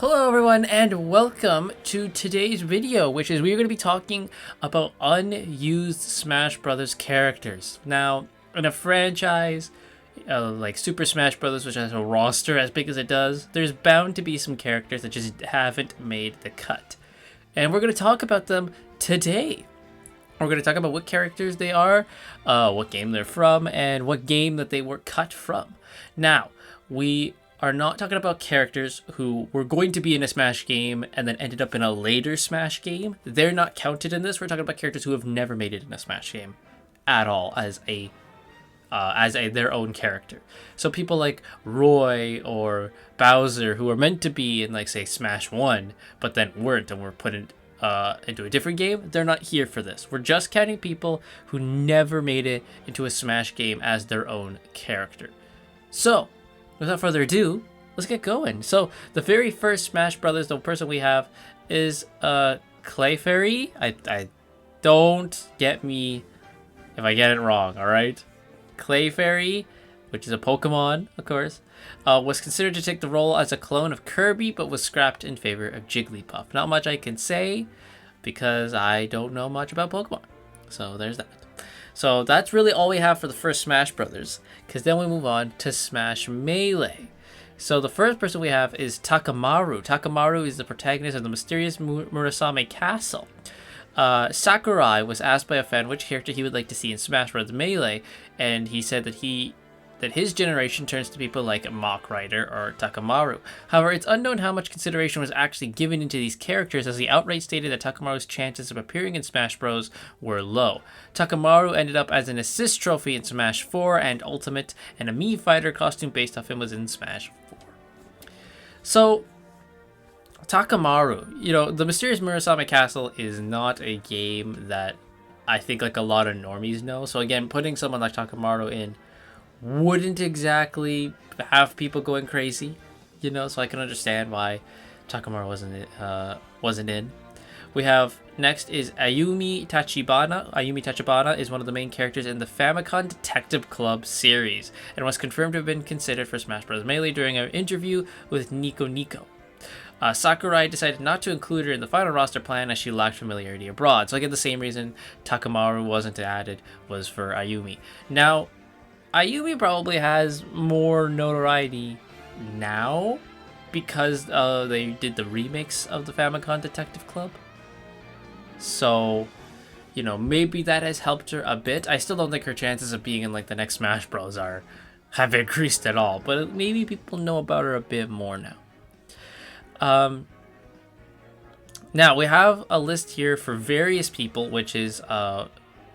Hello everyone and welcome to today's video, which is we're going to be talking about unused Smash Brothers characters. Now, in a franchise like Super Smash Brothers, which has a roster as big as it does, there's bound to be some characters that just haven't made the cut. And we're going to talk about them today. We're going to talk about what characters they are, what game they're from, and what game that they were cut from. Now, we are not talking about characters who were going to be in a Smash game and then ended up in a later Smash game. They're not counted in this. We're talking about characters who have never made it in a Smash game at all as their own character. So people like Roy or Bowser, who are meant to be in, like, say, Smash 1, but then weren't and were put into a different game, they're not here for this. We're just counting people who never made it into a Smash game as their own character. So, without further ado, let's get going. So, the very first Smash Brothers, the person we have is Clefairy. I don't get me if I get it wrong, alright? Clefairy, which is a Pokemon, of course, was considered to take the role as a clone of Kirby, but was scrapped in favor of Jigglypuff. Not much I can say, because I don't know much about Pokemon. So, there's that. So that's really all we have for the first Smash Brothers, because then we move on to Smash Melee. So the first person we have is Takamaru. Takamaru is the protagonist of the mysterious Murasame Castle. Sakurai was asked by a fan which character he would like to see in Smash Bros. Melee, and he said that his generation turns to people like Mach Rider or Takamaru. However, it's unknown how much consideration was actually given into these characters, as he outright stated that Takamaru's chances of appearing in Smash Bros. Were low. Takamaru ended up as an assist trophy in Smash 4 and Ultimate, and a Mii Fighter costume based off him was in Smash 4. So, Takamaru, the Mysterious Murasame Castle is not a game that I think like a lot of normies know. So again, putting someone like Takamaru in wouldn't exactly have people going crazy, so I can understand why Takamaru wasn't in. We have next is Ayumi Tachibana. Ayumi Tachibana is one of the main characters in the Famicom Detective Club series and was confirmed to have been considered for Smash Bros. Melee during an interview with Nico Nico. Sakurai decided not to include her in the final roster plan as she lacked familiarity abroad. So again, the same reason Takamaru wasn't added was for Ayumi. Now, Ayumi probably has more notoriety now because they did the remix of the Famicom Detective Club. So, maybe that has helped her a bit. I still don't think her chances of being in like the next Smash Bros. Have increased at all, but maybe people know about her a bit more now. Now we have a list here for various people, which is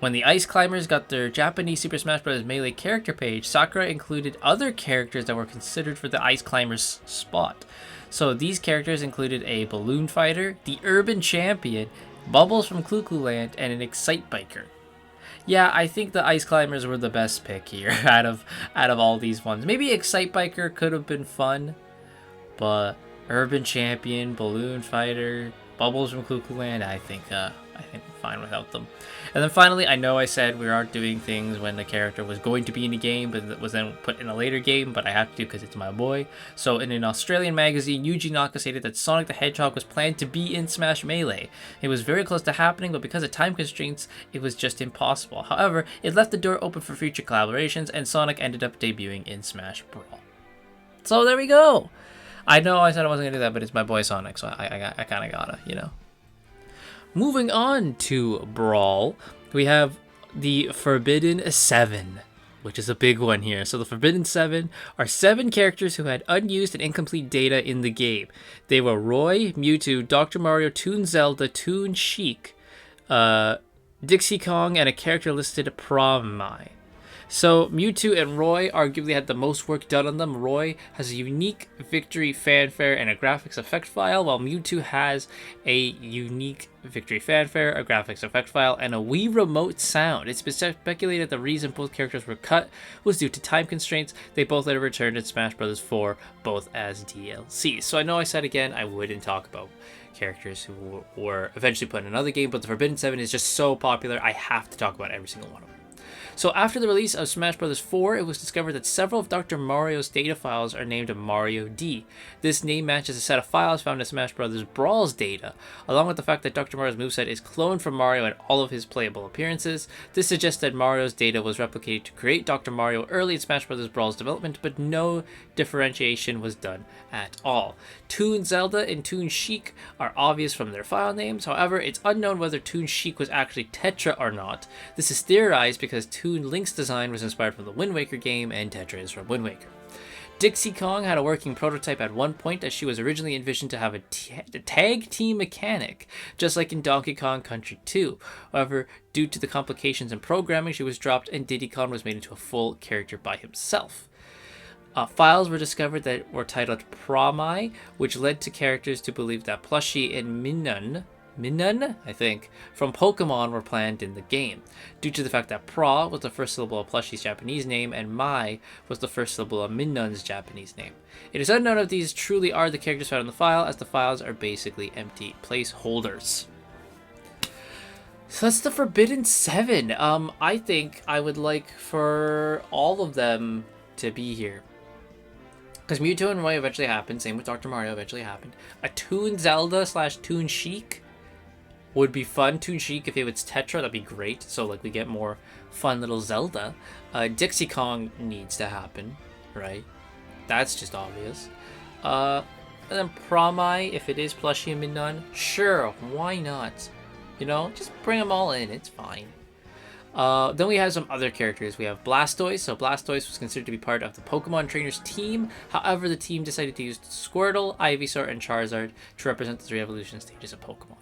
when the Ice Climbers got their Japanese Super Smash Bros. Melee character page, Sakurai included other characters that were considered for the Ice Climbers spot. So these characters included a Balloon Fighter, the Urban Champion, Bubbles from Clu Land, and an Excitebiker. Yeah, I think the Ice Climbers were the best pick here out of all these ones. Maybe Excitebiker could have been fun, but Urban Champion, Balloon Fighter, Bubbles from Clu Land, I think we're fine without them. And then finally, I know I said we aren't doing things when the character was going to be in a game, but it was then put in a later game, but I have to because it's my boy. So in an Australian magazine, Yuji Naka stated that Sonic the Hedgehog was planned to be in Smash Melee. It was very close to happening, but because of time constraints, it was just impossible. However, it left the door open for future collaborations, and Sonic ended up debuting in Smash Brawl. So there we go. I know I said I wasn't going to do that, but it's my boy Sonic, so I kind of gotta, Moving on to Brawl, we have the Forbidden 7, which is a big one here. So the Forbidden 7 are 7 characters who had unused and incomplete data in the game. They were Roy, Mewtwo, Dr. Mario, Toon Zelda, Toon Sheik, Dixie Kong, and a character listed Promai. So Mewtwo and Roy arguably had the most work done on them. Roy has a unique victory fanfare and a graphics effect file, while Mewtwo has a unique victory fanfare, a graphics effect file, and a Wii Remote sound. It's been speculated the reason both characters were cut was due to time constraints. They both later returned in Smash Bros. 4, both as DLC. So I know I said again I wouldn't talk about characters who were eventually put in another game, but the Forbidden 7 is just so popular, I have to talk about every single one of them. So after the release of Smash Bros. 4, it was discovered that several of Dr. Mario's data files are named Mario D. This name matches a set of files found in Smash Bros. Brawl's data, along with the fact that Dr. Mario's moveset is cloned from Mario in all of his playable appearances. This suggests that Mario's data was replicated to create Dr. Mario early in Smash Bros. Brawl's development, but no differentiation was done at all. Toon Zelda and Toon Sheik are obvious from their file names. However, it's unknown whether Toon Sheik was actually Tetra or not. This is theorized because Toon Link's design was inspired from the Wind Waker game, and Tetra is from Wind Waker. Dixie Kong had a working prototype at one point, as she was originally envisioned to have a tag team mechanic, just like in Donkey Kong Country 2. However, due to the complications in programming, she was dropped and Diddy Kong was made into a full character by himself. Files were discovered that were titled Promai, which led to characters to believe that Plushie and Minun, I think, from Pokemon were planned in the game, due to the fact that Pra was the first syllable of Plushie's Japanese name and Mai was the first syllable of Minun's Japanese name. It is unknown if these truly are the characters found in the file, as the files are basically empty placeholders. So that's the Forbidden 7. I think I would like for all of them to be here. Because Mewtwo and Roy eventually happened, same with Dr. Mario eventually happened. A Toon Zelda / Toon Sheik would be fun. Toon Sheik, if it was Tetra, that'd be great. So, like, we get more fun little Zelda. Dixie Kong needs to happen, right? That's just obvious. And then Promai, if it is Plushie and Minun, sure, why not? You know, just bring them all in, it's fine. Then we have some other characters. We have Blastoise. So Blastoise was considered to be part of the Pokemon Trainers team. However, the team decided to use Squirtle, Ivysaur, and Charizard to represent the 3 evolution stages of Pokemon.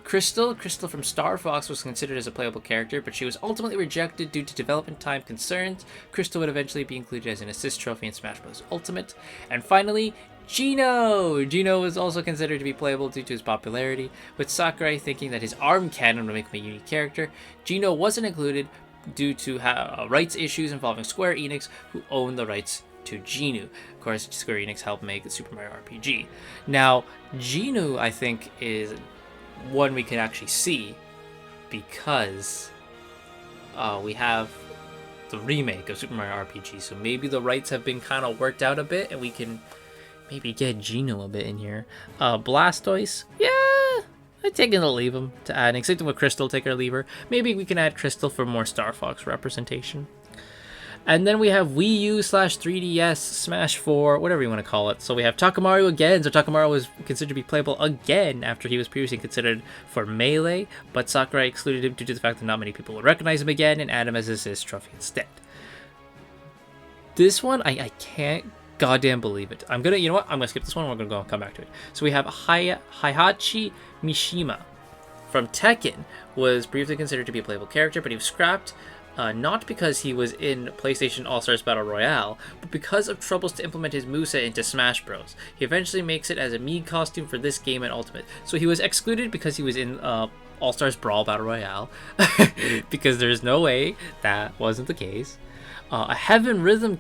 Crystal from Star Fox was considered as a playable character, but she was ultimately rejected due to development time concerns. Crystal would eventually be included as an assist trophy in Smash Bros. Ultimate. And finally, Geno! Geno was also considered to be playable due to his popularity, with Sakurai thinking that his arm cannon would make him a unique character. Geno wasn't included due to rights issues involving Square Enix, who owned the rights to Geno. Of course, Square Enix helped make the Super Mario RPG. Now, Geno, I think, is one we can actually see because we have the remake of Super Mario RPG, so maybe the rights have been kind of worked out a bit and we can maybe get Geno a bit in here. Blastoise, yeah, I'd take him to leave him to add. Same thing with Crystal, take her or leave her. Maybe we can add Crystal for more Star Fox representation. And then we have Wii U / 3DS, Smash 4, whatever you want to call it. So we have Takamaru again. So Takamaru was considered to be playable again after he was previously considered for Melee, but Sakurai excluded him due to the fact that not many people would recognize him again and add him as his trophy instead. This one, I can't goddamn believe it. I'm gonna skip this one. We're gonna come back to it. So we have Heihachi Mishima from Tekken, was previously considered to be a playable character, but he was scrapped. Not because he was in PlayStation All-Stars Battle Royale, but because of troubles to implement his moveset into Smash Bros. He eventually makes it as a Mii costume for this game and Ultimate. So he was excluded because he was in All-Stars Brawl Battle Royale, because there's no way that wasn't the case. A Rhythm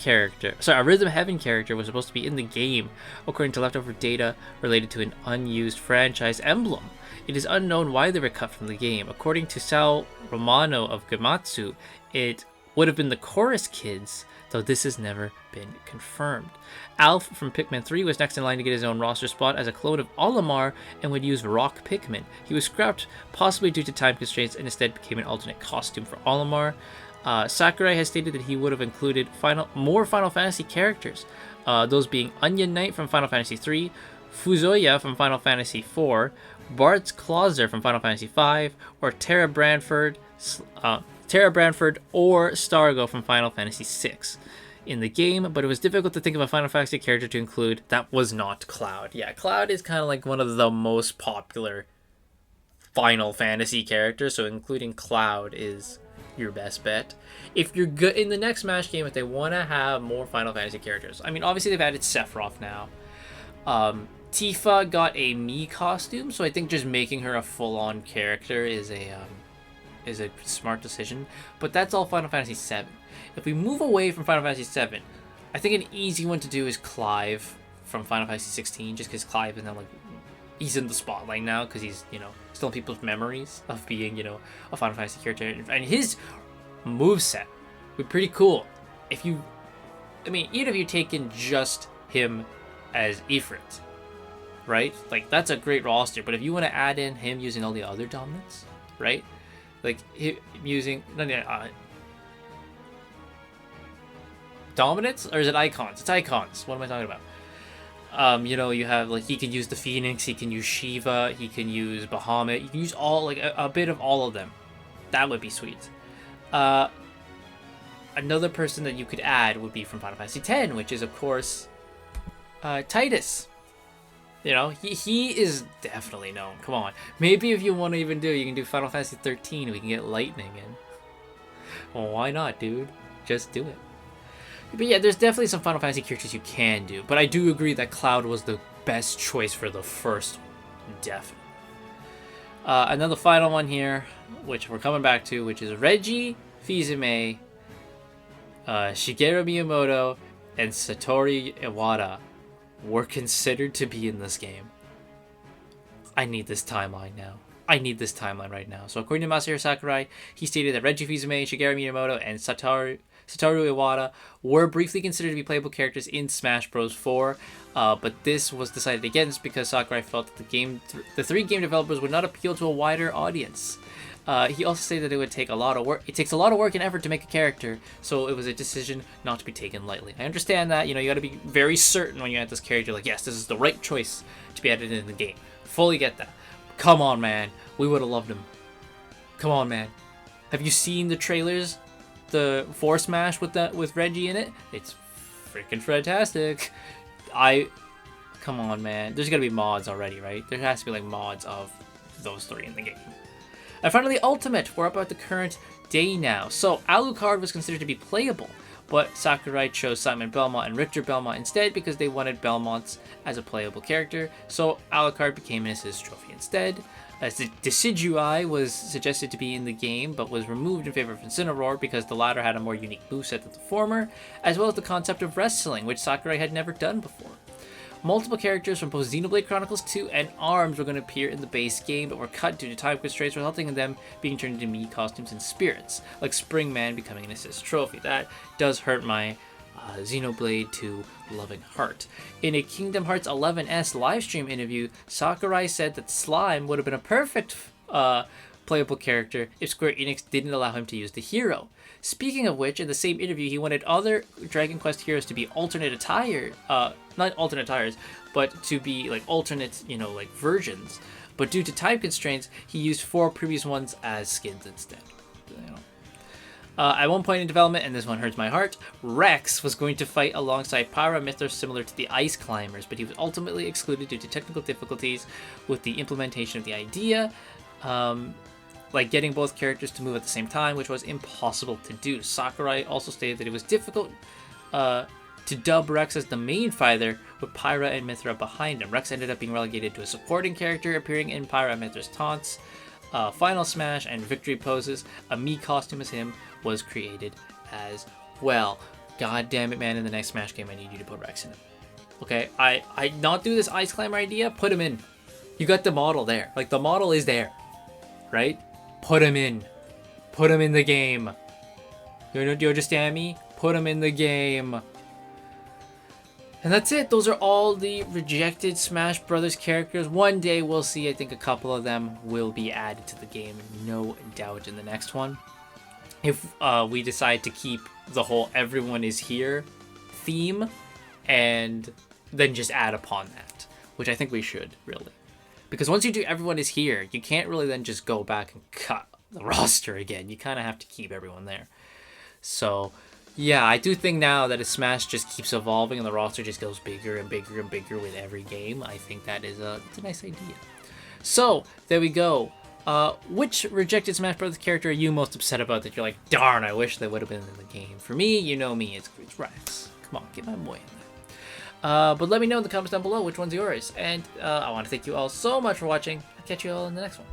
Heaven character was supposed to be in the game, according to leftover data related to an unused franchise emblem. It is unknown why they were cut from the game. According to Sal Romano of Gamatsu, it would have been the Chorus Kids, though this has never been confirmed. Alf from Pikmin 3 was next in line to get his own roster spot as a clone of Olimar and would use Rock Pikmin. He was scrapped, possibly due to time constraints, and instead became an alternate costume for Olimar. Sakurai has stated that he would have included more Final Fantasy characters, those being Onion Knight from Final Fantasy 3, Fuzoya from Final Fantasy 4, Bart's Clauser from Final Fantasy V, or Tara Branford or Stargo from Final Fantasy VI in the game, but it was difficult to think of a Final Fantasy character to include that was not Cloud. Yeah, Cloud is kind of like one of the most popular Final Fantasy characters, so including Cloud is your best bet. If you're good in the next Smash game, if they want to have more Final Fantasy characters, I mean, obviously they've added Sephiroth now. Tifa got a Mii costume, so I think just making her a full-on character is a smart decision. But that's all Final Fantasy VII. If we move away from Final Fantasy VII, I think an easy one to do is Clive from Final Fantasy 16, just because Clive is now he's in the spotlight now because he's still in people's memories of being a Final Fantasy character, and his moveset would be pretty cool. If you, I mean, even if you're taking just him as Ifrit, right? Like, that's a great roster. But if you want to add in him using all the other dominants, right? Like, him using dominants, or is it icons? It's icons. What am I talking about? You know, you have, like, he can use the Phoenix, he can use Shiva, he can use Bahamut, you can use all, like, a bit of all of them. That would be sweet. Another person that you could add would be from Final Fantasy X, which is, of course, Tidus. You know, he is definitely known. Come on. Maybe if you want to even you can do Final Fantasy 13, we can get Lightning in. Well, why not, dude? Just do it. But yeah, there's definitely some Final Fantasy characters you can do. But I do agree that Cloud was the best choice for the first one. Definitely. And then the final one here, which we're coming back to, which is Reggie Fils-Aimé, Shigeru Miyamoto, and Satoru Iwata were considered to be in this game. I need this timeline now. I need this timeline right now. So according to Masahiro Sakurai, he stated that Reggie Fils-Aimé, Shigeru Miyamoto, and Satoru Iwata were briefly considered to be playable characters in Smash Bros. 4, but this was decided against because Sakurai felt that the three game developers would not appeal to a wider audience. He also stated that it would take a lot of work. It takes a lot of work and effort to make a character, so it was a decision not to be taken lightly. I understand that, you got to be very certain when you add this character, like, yes, this is the right choice to be added in the game. Fully get that. Come on, man. We would have loved him. Come on, man. Have you seen the trailers? The Force Smash with Reggie in it? It's freaking fantastic. Come on, man. There's gotta be mods already, right? There has to be like mods of those three in the game. And finally, Ultimate. We're up at the current day now. So Alucard was considered to be playable, but Sakurai chose Simon Belmont and Richter Belmont instead because they wanted Belmont as a playable character. So Alucard became an assist trophy instead. As the Decidueye was suggested to be in the game, but was removed in favor of Incineroar because the latter had a more unique moveset than the former, as well as the concept of wrestling, which Sakurai had never done before. Multiple characters from both Xenoblade Chronicles 2 and ARMS were going to appear in the base game, but were cut due to time constraints, resulting in them being turned into Mii costumes and spirits, like Springman becoming an assist trophy. That does hurt my Xenoblade 2 loving heart. In a Kingdom Hearts 11S livestream interview, Sakurai said that Slime would have been a perfect playable character if Square Enix didn't allow him to use the hero. Speaking of which, in the same interview, he wanted other Dragon Quest heroes to be alternate attire, not alternate attires, but to be like alternate, like versions. But due to time constraints, he used 4 previous ones as skins instead. At one point in development, and this one hurts my heart, Rex was going to fight alongside Pyra Mythra similar to the Ice Climbers, but he was ultimately excluded due to technical difficulties with the implementation of the idea, like getting both characters to move at the same time, which was impossible to do. Sakurai also stated that it was difficult to dub Rex as the main fighter with Pyra and Mythra behind him. Rex ended up being relegated to a supporting character, appearing in Pyra and Mythra's taunts, Final Smash, and victory poses. A Mii costume as him was created as well. God damn it, man, in the next Smash game, I need you to put Rex in it. Okay, I not do this Ice Climber idea, put him in. You got the model there. Like, the model is there, right? Put him in. Put him in the game. Do you understand me? Put him in the game. And that's it. Those are all the rejected Smash Brothers characters. One day we'll see, I think a couple of them will be added to the game. No doubt in the next one. If we decide to keep the whole everyone is here theme and then just add upon that, which I think we should, really. Because once you do everyone is here, you can't really then just go back and cut the roster again. You kind of have to keep everyone there. So, yeah, I do think now that as Smash just keeps evolving and the roster just goes bigger and bigger and bigger with every game, I think that is it's a nice idea. So, there we go. Which rejected Smash Bros. Character are you most upset about that you're like, darn, I wish they would have been in the game? For me, you know me, it's Rex. Come on, get my boy in there. But let me know in the comments down below which one's yours. And I want to thank you all so much for watching. I'll catch you all in the next one.